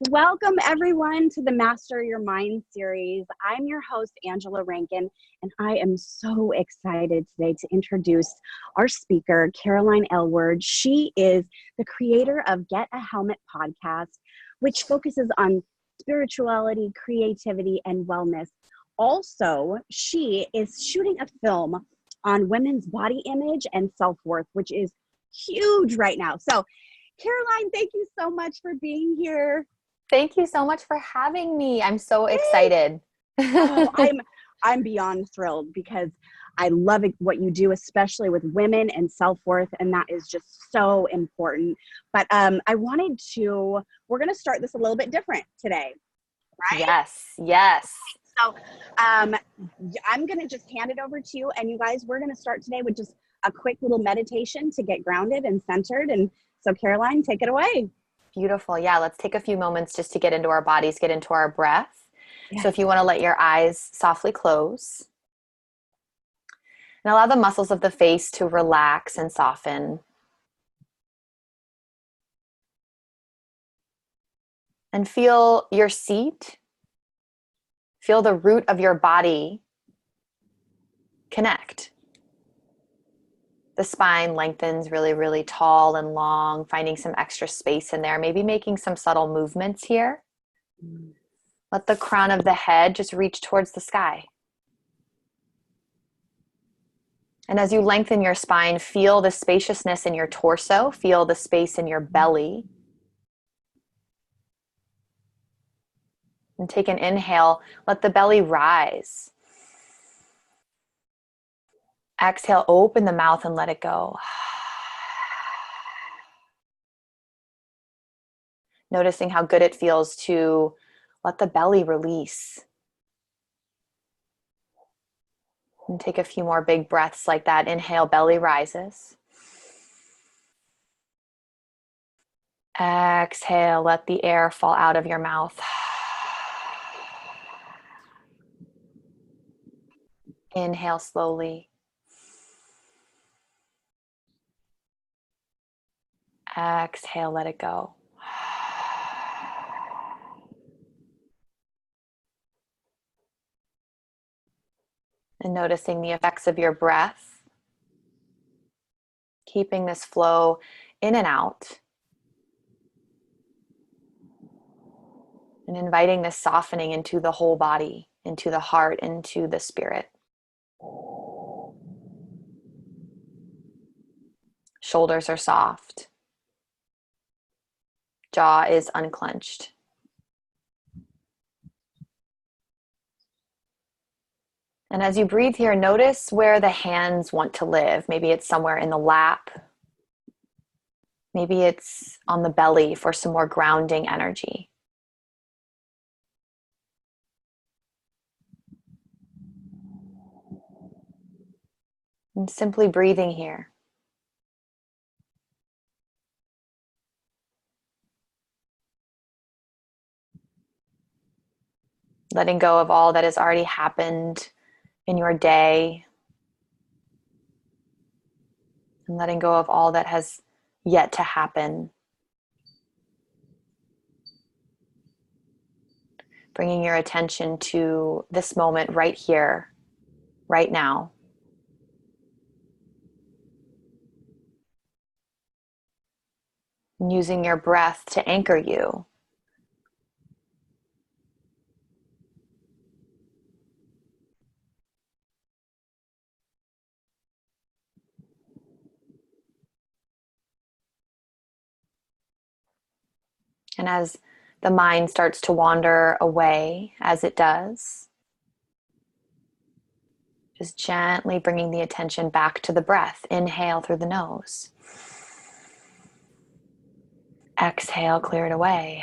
Welcome, everyone, to the Master Your Mind series. I'm your host, Angela Rankin, and I am so excited today to introduce our speaker, Caroline Aylward. She is the creator of Get a Helmet podcast, which focuses on spirituality, creativity, and wellness. Also, she is shooting a film on women's body image and self-worth, which is huge right now. So, Caroline, thank you so much for being here. Thank you so much for having me. I'm so excited. Oh, I'm beyond thrilled because I love what you do, especially with women and self-worth, and that is just so important. But we're going to start this a little bit different today, right? Yes. So I'm going to just hand it over to you, and you guys, we're going to start today with just a quick little meditation to get grounded and centered. And so, Caroline, take it away. Beautiful. Yeah, let's take a few moments just to get into our bodies, get into our breath. Yes. So if you want to let your eyes softly close and allow the muscles of the face to relax and soften. And feel your seat. Feel the root of your body connect. The spine lengthens really, really tall and long, finding some extra space in there, maybe making some subtle movements here. Let the crown of the head just reach towards the sky. And as you lengthen your spine, feel the spaciousness in your torso, feel the space in your belly. And take an inhale, let the belly rise. Exhale, open the mouth and let it go. Noticing how good it feels to let the belly release. And take a few more big breaths like that. Inhale, belly rises. Exhale, let the air fall out of your mouth. Inhale slowly. Exhale, let it go. And noticing the effects of your breath. Keeping this flow in and out. And inviting this softening into the whole body, into the heart, into the spirit. Shoulders are soft. Jaw is unclenched. And as you breathe here, notice where the hands want to live. Maybe it's somewhere in the lap. Maybe it's on the belly for some more grounding energy. And simply breathing here. Letting go of all that has already happened in your day. And letting go of all that has yet to happen. Bringing your attention to this moment right here, right now. And using your breath to anchor you. And as the mind starts to wander away, as it does, just gently bringing the attention back to the breath. Inhale through the nose. Exhale, clear it away.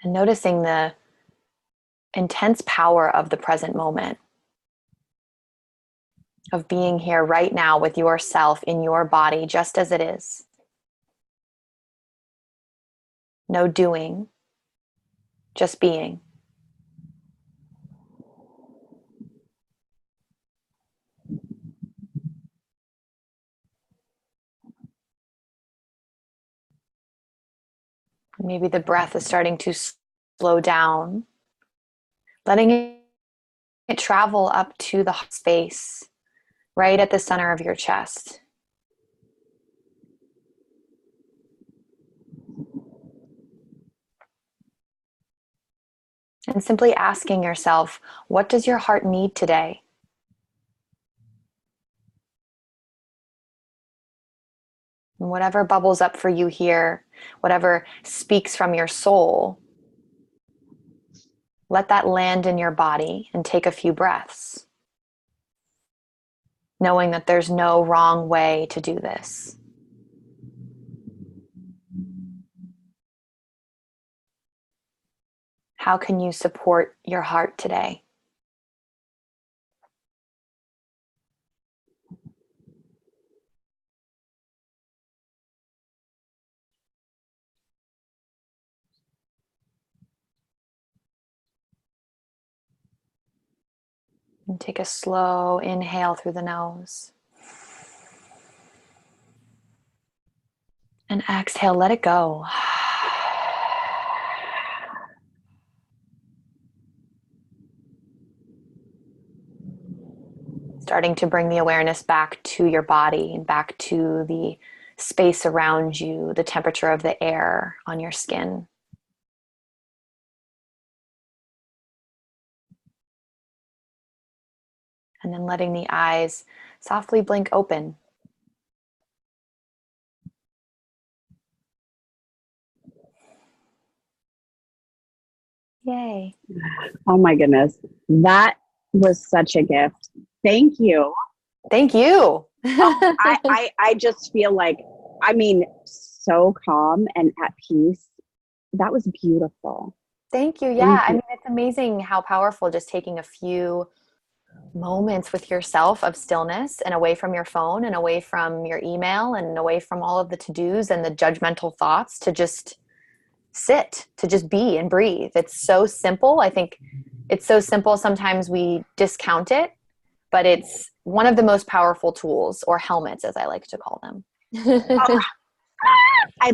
And noticing the intense power of the present moment, of being here right now with yourself in your body just as it is. No doing, just being. Maybe the breath is starting to slow down, letting it travel up to the space right at the center of your chest. And simply asking yourself, what does your heart need today? And whatever bubbles up for you here, whatever speaks from your soul, let that land in your body and take a few breaths, knowing that there's no wrong way to do this. How can you support your heart today? And take a slow inhale through the nose. And exhale, let it go. Starting to bring the awareness back to your body and back to the space around you, the temperature of the air on your skin. And then letting the eyes softly blink open. Yay. Oh my goodness. That was such a gift. Thank you. Thank you. I just feel like, I mean, so calm and at peace. That was beautiful. Thank you. Yeah. Thank I you. mean, it's amazing how powerful just taking a few moments with yourself of stillness and away from your phone and away from your email and away from all of the to-dos and the judgmental thoughts to just sit, to just be and breathe. It's so simple. I think it's so simple. Sometimes we discount it, but it's one of the most powerful tools, or helmets, as I like to call them. I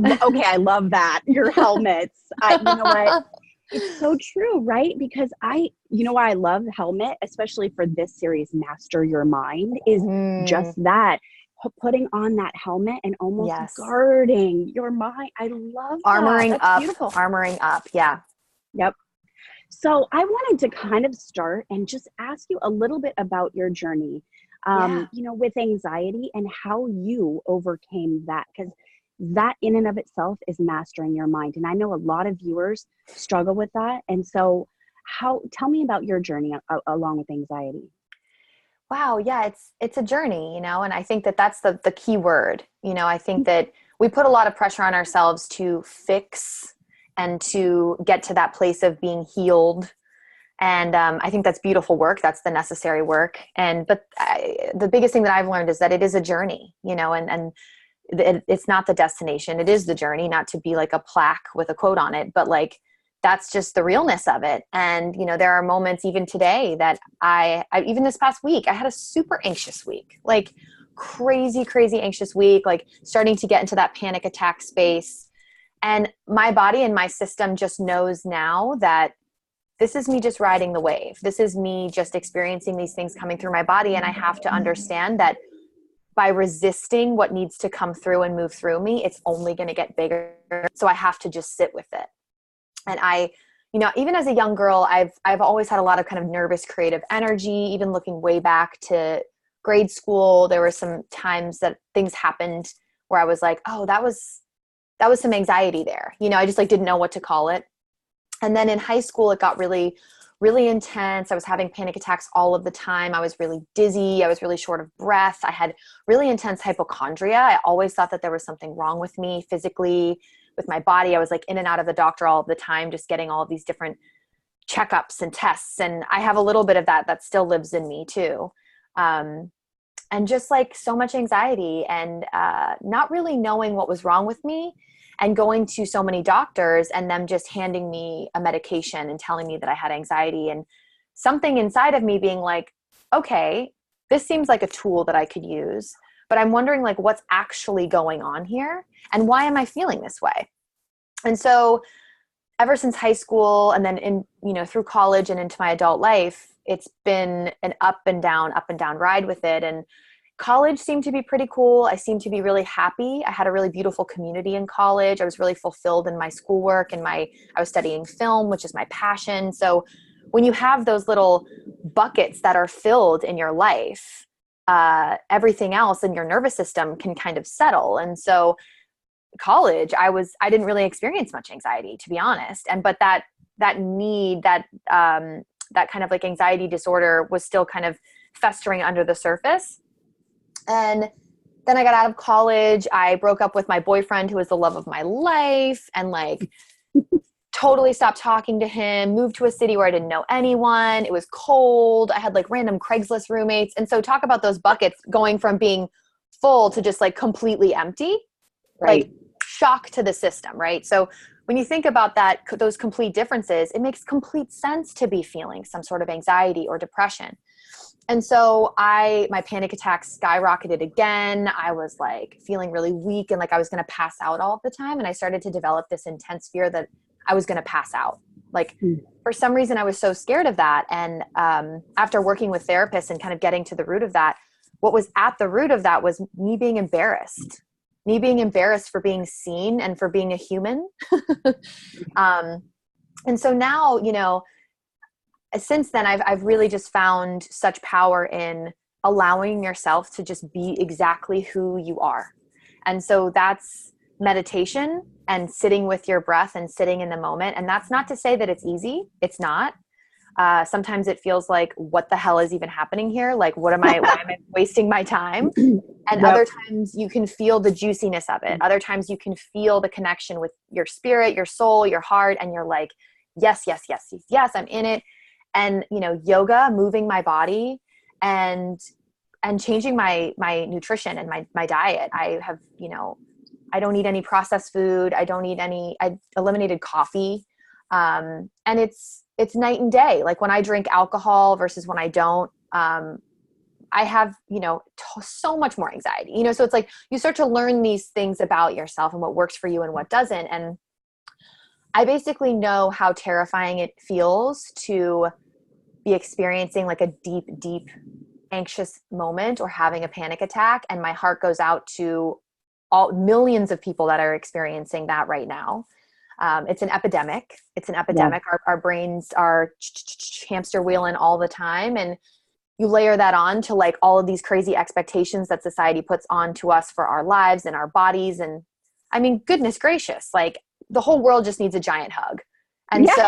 love that. Your helmets. You know what? It's so true, right? Because you know why I love helmet, especially for this series, Master Your Mind, is just that. Putting on that helmet and almost guarding your mind. I love armoring that. That's up, beautiful. Armoring up. Yeah. Yep. So I wanted to kind of start and just ask you a little bit about your journey, you know, with anxiety and how you overcame that, because that in and of itself is mastering your mind. And I know a lot of viewers struggle with that. And so tell me about your journey along with anxiety. Wow. Yeah. It's a journey, you know, and I think that that's the key word. You know, I think that we put a lot of pressure on ourselves to fix and to get to that place of being healed. And I think that's beautiful work. That's the necessary work. But the biggest thing that I've learned is that it is a journey, you know, and it's not the destination. It is the journey, not to be like a plaque with a quote on it, but like, that's just the realness of it. And, you know, there are moments even today that I even this past week, I had a super anxious week, like crazy anxious week, like starting to get into that panic attack space. And my body and my system just knows now that this is me just riding the wave. This is me just experiencing these things coming through my body. And I have to understand that by resisting what needs to come through and move through me, it's only going to get bigger. So I have to just sit with it. And you know, even as a young girl, I've always had a lot of kind of nervous, creative energy. Even looking way back to grade school, there were some times that things happened where I was like, oh, that was some anxiety there. You know, I just like didn't know what to call it. And then in high school, it got really, really intense. I was having panic attacks all of the time. I was really dizzy. I was really short of breath. I had really intense hypochondria. I always thought that there was something wrong with me physically, with my body. I was like in and out of the doctor all of the time, just getting all of these different checkups and tests. And I have a little bit of that still lives in me too. And just like so much anxiety and not really knowing what was wrong with me, and going to so many doctors and them just handing me a medication and telling me that I had anxiety, and something inside of me being like, okay, this seems like a tool that I could use, but I'm wondering like what's actually going on here and why am I feeling this way? And so ever since high school and then through college and into my adult life, it's been an up and down ride with it. And college seemed to be pretty cool. I seemed to be really happy. I had a really beautiful community in college. I was really fulfilled in my schoolwork and I was studying film, which is my passion. So when you have those little buckets that are filled in your life, everything else in your nervous system can kind of settle. And so college, I didn't really experience much anxiety, to be honest. But that kind of like anxiety disorder was still kind of festering under the surface. And then I got out of college. I broke up with my boyfriend, who was the love of my life, and like totally stopped talking to him, moved to a city where I didn't know anyone. It was cold. I had like random Craigslist roommates. And so talk about those buckets going from being full to just like completely empty, Right. like shock to the system, right? So when you think about that, those complete differences, it makes complete sense to be feeling some sort of anxiety or depression. And so my panic attacks skyrocketed again. I was like feeling really weak and like I was going to pass out all the time. And I started to develop this intense fear that I was going to pass out. Like for some reason I was so scared of that. And after working with therapists and kind of getting to the root of that, what was at the root of that was me being embarrassed for being seen and for being a human. And so now, since then, I've really just found such power in allowing yourself to just be exactly who you are. And so that's meditation and sitting with your breath and sitting in the moment. And that's not to say that it's easy. It's not. Sometimes it feels like, what the hell is even happening here? Like, why am I wasting my time? And other times you can feel the juiciness of it. Other times you can feel the connection with your spirit, your soul, your heart. And you're like, yes, yes, yes, yes, yes, I'm in it. And, yoga, moving my body and changing my nutrition and my diet. I have, I don't eat any processed food. I eliminated coffee. And it's night and day. Like when I drink alcohol versus when I don't, I have, so much more anxiety, so it's like you start to learn these things about yourself and what works for you and what doesn't. And I basically know how terrifying it feels to be experiencing like a deep, deep anxious moment or having a panic attack. And my heart goes out to all millions of people that are experiencing that right now. It's an epidemic. Yeah. Our brains are hamster wheeling all the time. And you layer that on to like all of these crazy expectations that society puts onto us for our lives and our bodies. And I mean, goodness gracious, like the whole world just needs a giant hug. And so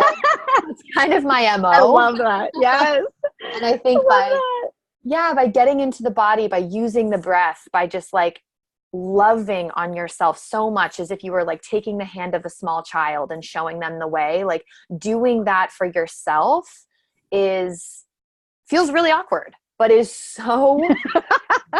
it's kind of my MO. I love that. Yes. And I think by getting into the body, by using the breath, by just like loving on yourself so much as if you were like taking the hand of a small child and showing them the way, like doing that for yourself feels really awkward, but is so,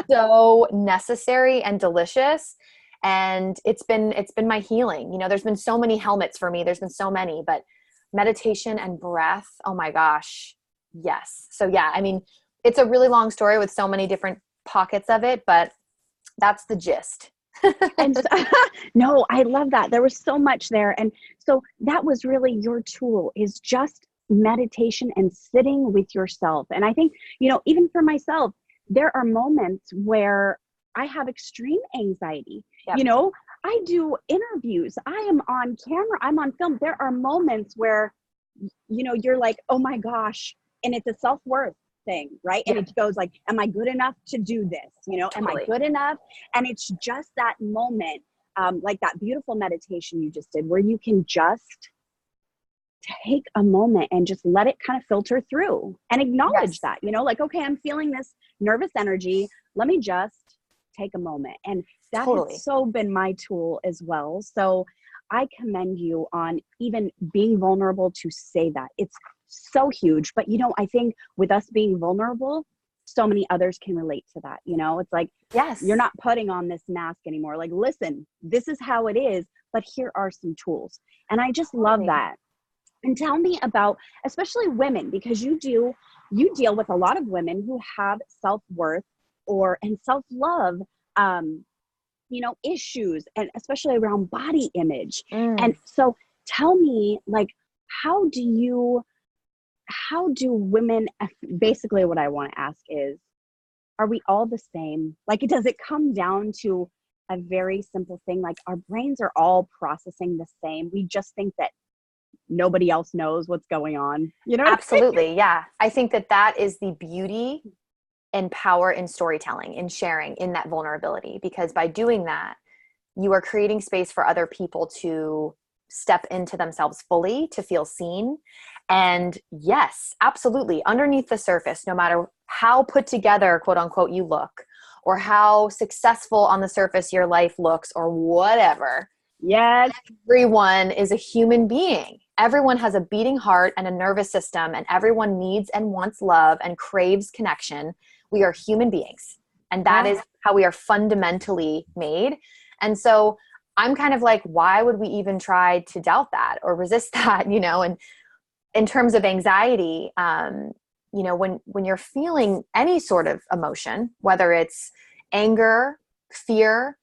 so necessary and delicious. And it's been my healing. There's been so many helmets for me. There's been so many, but meditation and breath, oh my gosh. Yes. So yeah, I mean, it's a really long story with so many different pockets of it, but that's the gist. And no, I love that. There was so much there. And so that was really your tool, is just meditation and sitting with yourself. And I think, even for myself, there are moments where I have extreme anxiety. Yep. I do interviews. I am on camera. I'm on film. There are moments where, you're like, oh my gosh. And it's a self-worth thing, right? Yeah. And it goes like, am I good enough to do this? Totally. Am I good enough? And it's just that moment, like that beautiful meditation you just did, where you can just take a moment and just let it kind of filter through and acknowledge that, like, okay, I'm feeling this nervous energy. Let me just take a moment. And that has so been my tool as well. So I commend you on even being vulnerable to say that. It's so huge. But, I think with us being vulnerable, so many others can relate to that. It's like, yes, you're not putting on this mask anymore. Like, listen, this is how it is, but here are some tools. And I just love that. And tell me about, especially women, because you deal with a lot of women who have self-worth and self-love issues, and especially around body image. Mm. And so tell me, like, how do women, basically what I want to ask is, are we all the same? Like, does it come down to a very simple thing? Like, our brains are all processing the same. We just think that nobody else knows what's going on. You know? Absolutely. Yeah. I think that is the beauty and power in storytelling, in sharing, in that vulnerability, because by doing that, you are creating space for other people to step into themselves fully, to feel seen. And yes, absolutely, underneath the surface, no matter how put together, quote unquote, you look, or how successful on the surface your life looks, or whatever. Yes. Everyone is a human being. Everyone has a beating heart and a nervous system, and everyone needs and wants love and craves connection. We are human beings, and that is how we are fundamentally made. And so I'm kind of like, why would we even try to doubt that or resist that? And in terms of anxiety, when you're feeling any sort of emotion, whether it's anger, fear,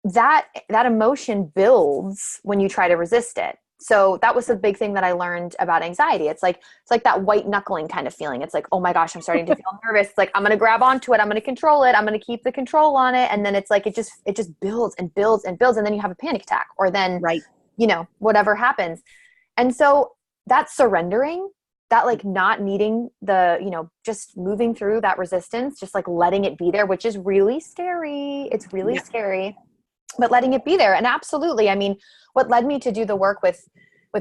that emotion builds when you try to resist it. So that was the big thing that I learned about anxiety. It's like that white knuckling kind of feeling. It's like, oh my gosh, I'm starting to feel nervous. It's like, I'm going to grab onto it. I'm going to control it. I'm going to keep the control on it. And then it's like, it just builds and builds and builds. And then you have a panic attack, or then, whatever happens. And so that surrendering, that like not needing the, just moving through that resistance, just like letting it be there, which is really scary. It's really scary, but letting it be there. And absolutely, I mean, what led me to do the work with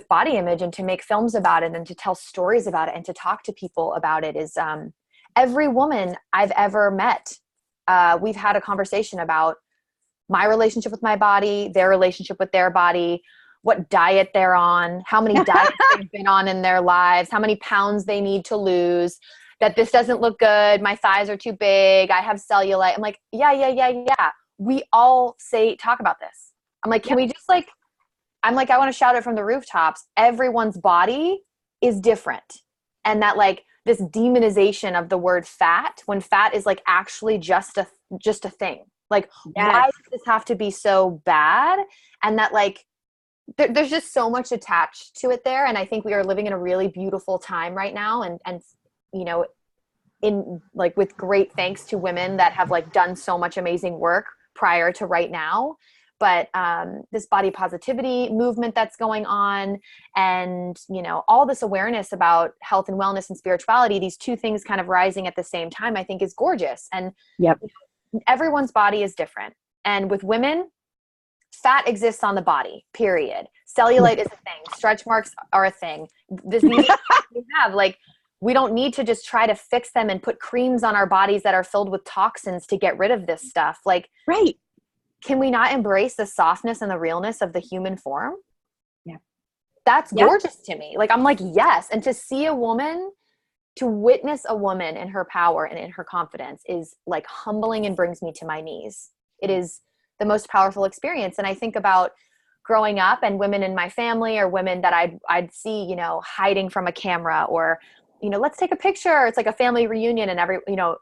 body image and to make films about it and to tell stories about it and to talk to people about it is every woman I've ever met, we've had a conversation about my relationship with my body, their relationship with their body, what diet they're on, how many diets they've been on in their lives, how many pounds they need to lose, that this doesn't look good, my thighs are too big, I have cellulite. I'm like, yeah. We all talk about this. I'm like, can we just I want to shout it from the rooftops. Everyone's body is different. And that like this demonization of the word fat, when fat is like actually just a thing. Like, why does this have to be so bad? And that like, there's just so much attached to it there. And I think we are living in a really beautiful time right now. And in like, with great thanks to women that have like done so much amazing work prior to right now. But this body positivity movement that's going on, and, all this awareness about health and wellness and spirituality, these two things kind of rising at the same time, I think is gorgeous. And everyone's body is different. And with women, fat exists on the body, period. Cellulite is a thing. Stretch marks are a thing. These we have, like, we don't need to just try to fix them and put creams on our bodies that are filled with toxins to get rid of this stuff. Like, right. Can we not embrace the softness and the realness of the human form? Yeah. That's gorgeous to me. Like, I'm like, yes. And to see to witness a woman in her power and in her confidence is like humbling and brings me to my knees. It is the most powerful experience. And I think about growing up and women in my family, or women that I'd see, hiding from a camera, or, let's take a picture. It's like a family reunion, and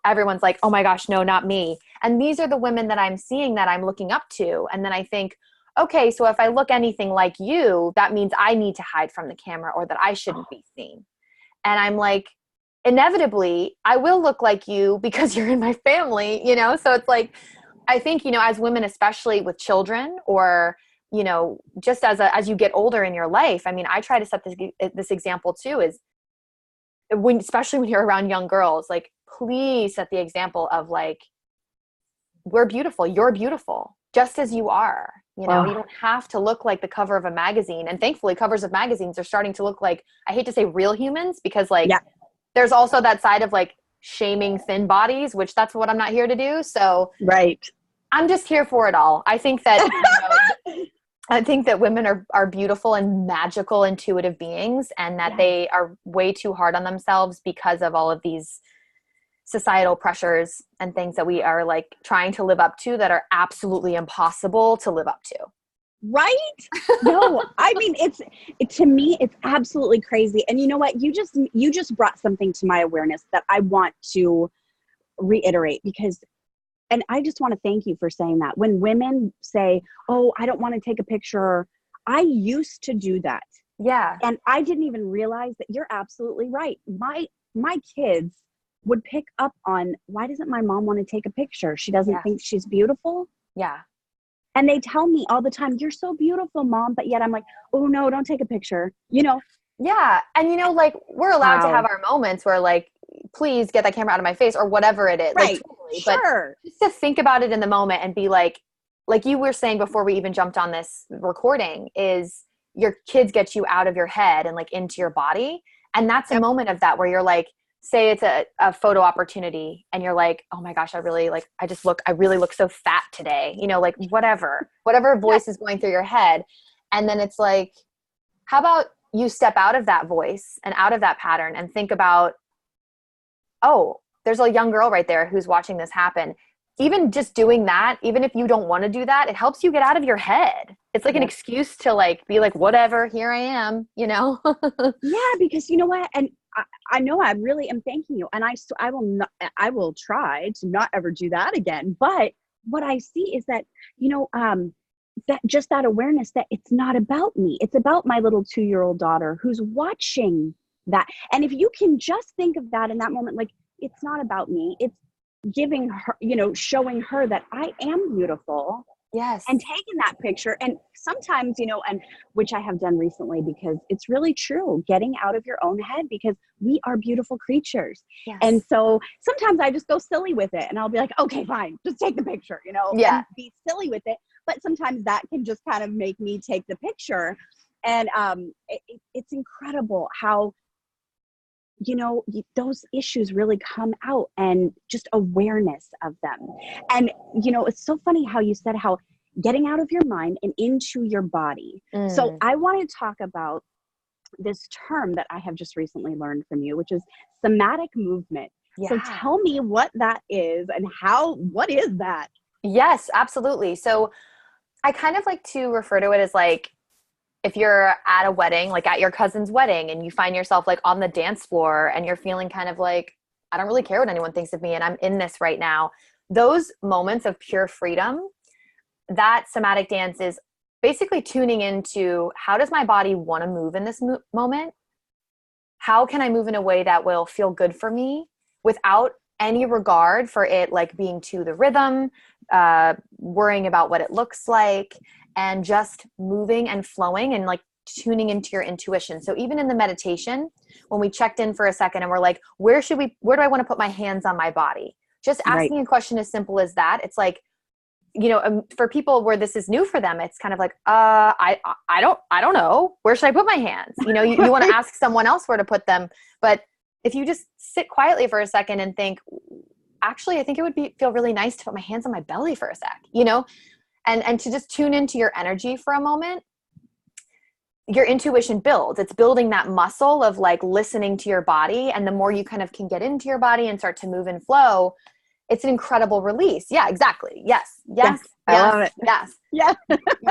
everyone's like, oh my gosh, no, not me. And these are the women that I'm seeing, that I'm looking up to. And then I think, okay, so if I look anything like you, that means I need to hide from the camera, or that I shouldn't be seen. And I'm like, inevitably I will look like you because you're in my family, So it's like, I think, as women, especially with children, or, just as you get older in your life, I mean, I try to set this example too, is especially when you're around young girls, like, please set the example of like, we're beautiful. You're beautiful just as you are. You don't have to look like the cover of a magazine. And thankfully, covers of magazines are starting to look like, I hate to say real humans, because there's also that side of like shaming thin bodies, which that's what I'm not here to do. So right. I'm just here for it all. I think that, I think that women are beautiful and magical, intuitive beings, and that they are way too hard on themselves because of all of these societal pressures and things that we are like trying to live up to, that are absolutely impossible to live up to. Right? No, I mean, to me, it's absolutely crazy. And you know what? You just brought something to my awareness that I want to reiterate, because and I just want to thank you for saying that. When women say, oh, I don't want to take a picture, I used to do that. Yeah. And I didn't even realize that you're absolutely right. My kids would pick up on, why doesn't my mom want to take a picture? She doesn't think she's beautiful. Yeah. And they tell me all the time, you're so beautiful, Mom. But yet I'm like, oh no, don't take a picture, you know? Yeah. And, you know, like, we're allowed to Wow. have our moments where, like, please get that camera out of my face or whatever it is. Right. Like, totally. Sure. But just to think about it in the moment and be like you were saying before we even jumped on this recording, is your kids get you out of your head and like into your body. And that's a moment of that where you're like, say it's a photo opportunity and you're like, oh my gosh, I really look so fat today, you know, like whatever voice is going through your head. And then it's like, how about you step out of that voice and out of that pattern and think about, oh, there's a young girl right there who's watching this happen. Even just doing that, even if you don't want to do that, it helps you get out of your head. It's like an excuse to like, be like, whatever, here I am, you know? Yeah, because you know what? And I know I really am thanking you. And I will try to not ever do that again. But what I see is that, you know, that awareness that it's not about me. It's about my little 2-year-old daughter who's watching that. And if you can just think of that in that moment, like, it's not about me. It's giving her, you know, showing her that I am beautiful. Yes. And taking that picture. And sometimes, you know, and which I have done recently, because it's really true, getting out of your own head, because we are beautiful creatures. Yes. And so sometimes I just go silly with it and I'll be like, okay, fine, just take the picture, you know, and be silly with it. But sometimes that can just kind of make me take the picture. And it's incredible how, you know, those issues really come out, and just awareness of them. And, you know, it's so funny how you said how getting out of your mind and into your body. So I want to talk about this term that I have just recently learned from you, which is somatic movement. Yeah. So tell me what that is and what is that? Yes, absolutely. So I kind of like to refer to it as like, if you're at a wedding, like at your cousin's wedding, and you find yourself like on the dance floor and you're feeling kind of like, I don't really care what anyone thinks of me and I'm in this right now. Those moments of pure freedom, that somatic dance is basically tuning into, how does my body want to move in this moment? How can I move in a way that will feel good for me without any regard for it like being to the rhythm, worrying about what it looks like, and just moving and flowing and like tuning into your intuition. So even in the meditation, when we checked in for a second and we're like, where do I want to put my hands on my body? Just asking a question as simple as that. It's like, you know, for people where this is new for them, it's kind of like, I don't know. Where should I put my hands? You know, you want to ask someone else where to put them. But if you just sit quietly for a second and think, actually, I think it would feel really nice to put my hands on my belly for a sec, you know, and to just tune into your energy for a moment. Your intuition builds. It's building that muscle of like listening to your body. And the more you kind of can get into your body and start to move and flow, it's an incredible release. Yeah, exactly. Yes. I love it. Yes. Yeah.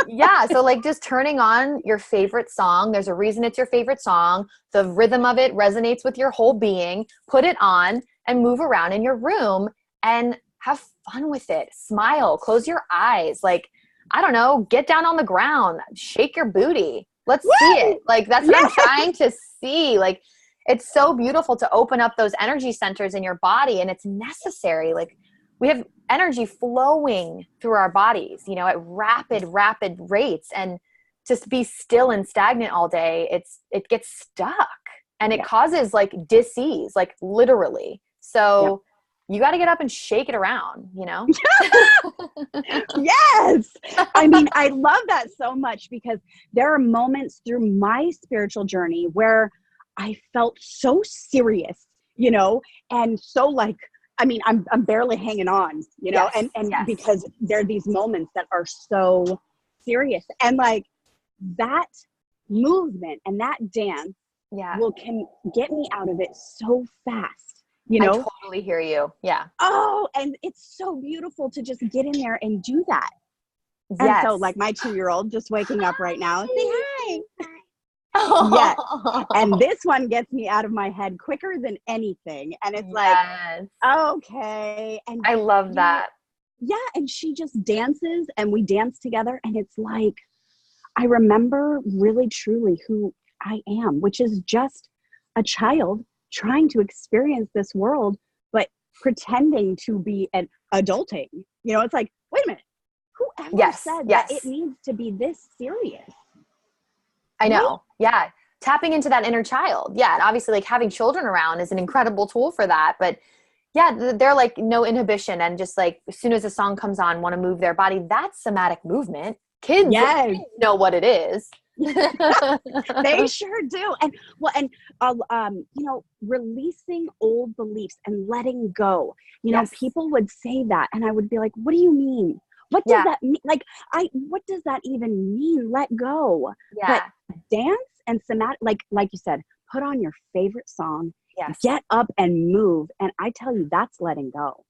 Yeah. So like just turning on your favorite song. There's a reason it's your favorite song. The rhythm of it resonates with your whole being. Put it on and move around in your room and have fun with it. Smile, close your eyes. Like, I don't know, get down on the ground, shake your booty. Let's see it. Like, that's what I'm trying to see. Like, it's so beautiful to open up those energy centers in your body, and it's necessary. Like, we have energy flowing through our bodies, you know, at rapid rates, and just be still and stagnant all day, it gets stuck, and it causes like dis-ease, like literally. So you got to get up and shake it around, you know? Yes. I mean, I love that so much, because there are moments through my spiritual journey where I felt so serious, you know, and so like, I mean, I'm barely hanging on, you know, and because there are these moments that are so serious, and like that movement and that dance can get me out of it so fast. You know? I totally hear you. Yeah. Oh, and it's so beautiful to just get in there and do that. Yes. And so like my 2-year-old just waking up right now, say hi. Yes. And this one gets me out of my head quicker than anything. And it's like, okay. And I love that. yeah, and she just dances and we dance together. And it's like, I remember really truly who I am, which is just a child trying to experience this world, but pretending to be an adulting. You know, it's like, wait a minute, whoever Yes, said that it yes. needs to be this serious? I Right? know. Yeah. Tapping into that inner child. Yeah. And obviously, like having children around is an incredible tool for that. But yeah, they're like no inhibition. And just like as soon as a song comes on, want to move their body. That's somatic movement. Kids Yes. know what it is. They sure do. And well, and you know, releasing old beliefs and letting go. You know, Yes. people would say that, and I would be like, "What do you mean? What does Yeah. that mean? Like, what does that even mean? Let go." But Yeah. dance and somatic, like you said, put on your favorite song, Yes. get up and move, and I tell you, that's letting go.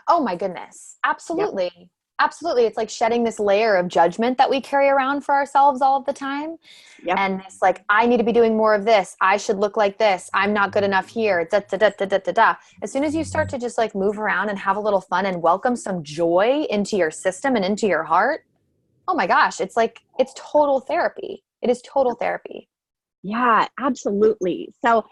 Oh my goodness. Yep. Absolutely. Absolutely. It's like shedding this layer of judgment that we carry around for ourselves all of the time. Yep. And it's like, I need to be doing more of this. I should look like this. I'm not good enough here. Da, da, da, da, da, da, da. As soon as you start to just like move around and have a little fun and welcome some joy into your system and into your heart, oh my gosh, it's like, it's total therapy. It is total therapy. Yeah, absolutely. So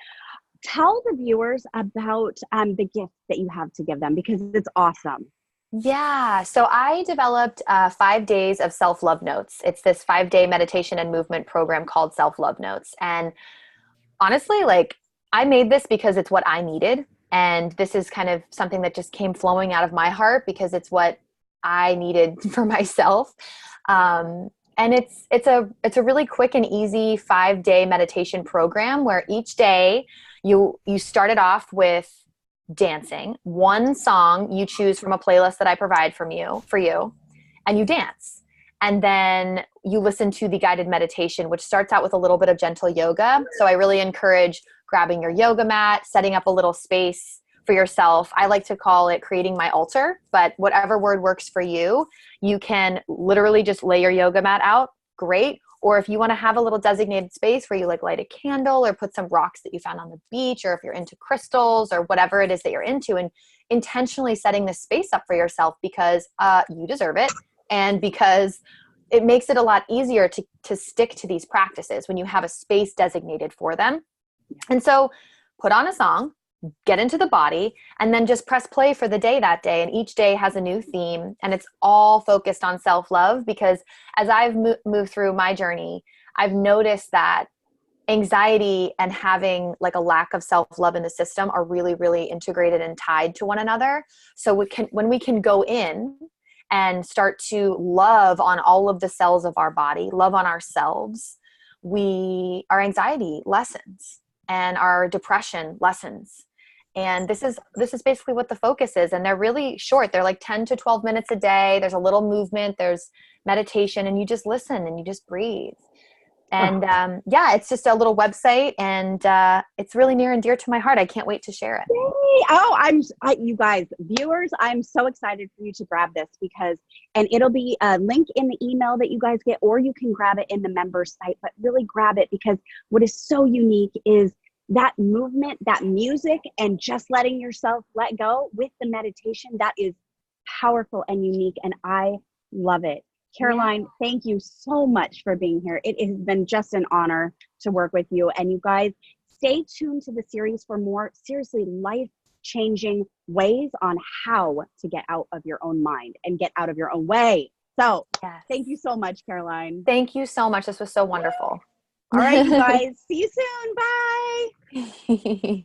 tell the viewers about the gift that you have to give them because it's awesome. Yeah. So I developed 5 days of self-love notes. It's this 5-day meditation and movement program called Self-Love Notes. And honestly, like I made this because it's what I needed. And this is kind of something that just came flowing out of my heart because it's what I needed for myself. And it's a really quick and easy 5-day meditation program where each day you start it off with dancing. One song you choose from a playlist that I provide for you, and you dance. And then you listen to the guided meditation, which starts out with a little bit of gentle yoga. So I really encourage grabbing your yoga mat, setting up a little space for yourself. I like to call it creating my altar, but whatever word works for you, you can literally just lay your yoga mat out. Great. Or if you want to have a little designated space where you like light a candle or put some rocks that you found on the beach, or if you're into crystals or whatever it is that you're into, and intentionally setting this space up for yourself because you deserve it. And because it makes it a lot easier to stick to these practices when you have a space designated for them. And so put on a song, get into the body, and then just press play for the day that day. And each day has a new theme, and it's all focused on self-love because as I've moved through my journey, I've noticed that anxiety and having like a lack of self-love in the system are really, really integrated and tied to one another. So when we can go in and start to love on all of the cells of our body, love on ourselves, our anxiety lessens and our depression lessens. And this is basically what the focus is. And they're really short. They're like 10 to 12 minutes a day. There's a little movement, there's meditation, and you just listen and you just breathe. And yeah, it's just a little website, and it's really near and dear to my heart. I can't wait to share it. Yay. Oh, you guys, viewers, I'm so excited for you to grab this and it'll be a link in the email that you guys get, or you can grab it in the members site, but really grab it because what is so unique is that movement, that music, and just letting yourself let go with the meditation. That is powerful and unique, and I love it. Caroline, thank you so much for being here. It has been just an honor to work with you. And you guys, stay tuned to the series for more seriously life-changing ways on how to get out of your own mind and get out of your own way. So Thank you so much, Caroline. Thank you so much. This was so wonderful. All right, you guys. See you soon. Bye.